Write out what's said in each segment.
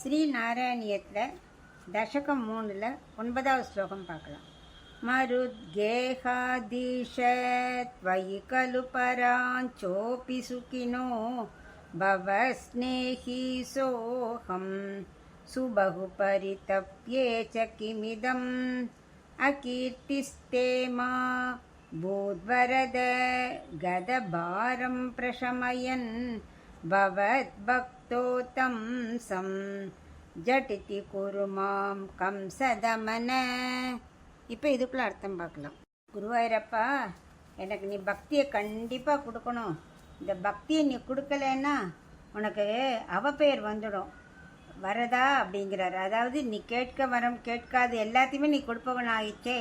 ஸ்ரீ நாராயணியத்தில் தசகம் 3ல் 9வது ஸ்லோகம் பார்க்கலாம். மருத்கேகாதீஷத்வயி கலு பராஞ்சோபி சுகினோ பவ ஸ்நேஹி சோஹம் சுபஹு பரிதப்யே ச கிமிதம் அகீர்த்திஸ்தே மா பூத்வரத கதபாரம் பிரஷமயன் பவத் பக்தோதம் சம் ஜட்டிதி குருமாம் கம்சதமன. இப்போ இதுக்குள்ள அர்த்தம் பார்க்கலாம். குருவாயிரப்பா, எனக்கு நீ பக்தியை கண்டிப்பாக கொடுக்கணும். இந்த பக்தியை நீ கொடுக்கலன்னா உனக்கு அவப்பெயர் வந்துடும். வரதா அப்படிங்கிறார். அதாவது நீ கேட்க வரம் கேட்காது எல்லாத்தையுமே நீ கொடுப்பவன் ஆயிடுச்சே.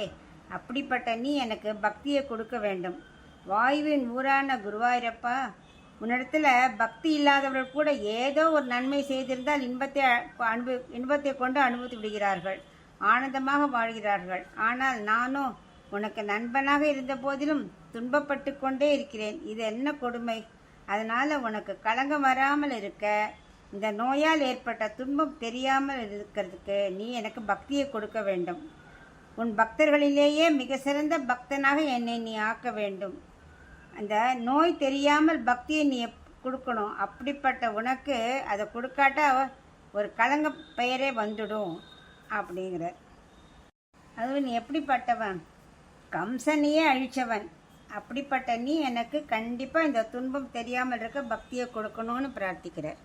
அப்படிப்பட்ட நீ எனக்கு பக்தியை கொடுக்க வேண்டும். வாயுவின் ஊரான குருவாயிரப்பா, உன்னிடத்தில் பக்தி இல்லாதவர்கள் கூட ஏதோ ஒரு நன்மை செய்திருந்தால் இன்பத்தை கொண்டு அனுபவித்து விடுகிறார்கள், ஆனந்தமாக வாழ்கிறார்கள். ஆனால் நானோ உனக்கு நண்பனாக இருந்த போதிலும் துன்பப்பட்டு கொண்டே இருக்கிறேன். இது என்ன கொடுமை! அதனால் உனக்கு களங்கம் வராமல் இருக்க, இந்த நோயால் ஏற்பட்ட துன்பம் தெரியாமல் இருக்கிறதுக்கு நீ எனக்கு பக்தியை கொடுக்க வேண்டும். உன் பக்தர்களிலேயே மிக சிறந்த பக்தனாக என்னை நீ ஆக்க வேண்டும். அந்த நோய் தெரியாமல் பக்தியை நீ கொடுக்கணும். அப்படிப்பட்ட உனக்கு அதை கொடுக்காட்டா ஒரு களங்க பெயரே வந்துடும் அப்படிங்கிறார். அதுவும் நீ எப்படிப்பட்டவன்? கம்சனையே அழிச்சவன். அப்படிப்பட்ட நீ எனக்கு கண்டிப்பாக இந்த துன்பம் தெரியாமல் இருக்க பக்தியை கொடுக்கணும்னு பிரார்த்திக்கிறார்.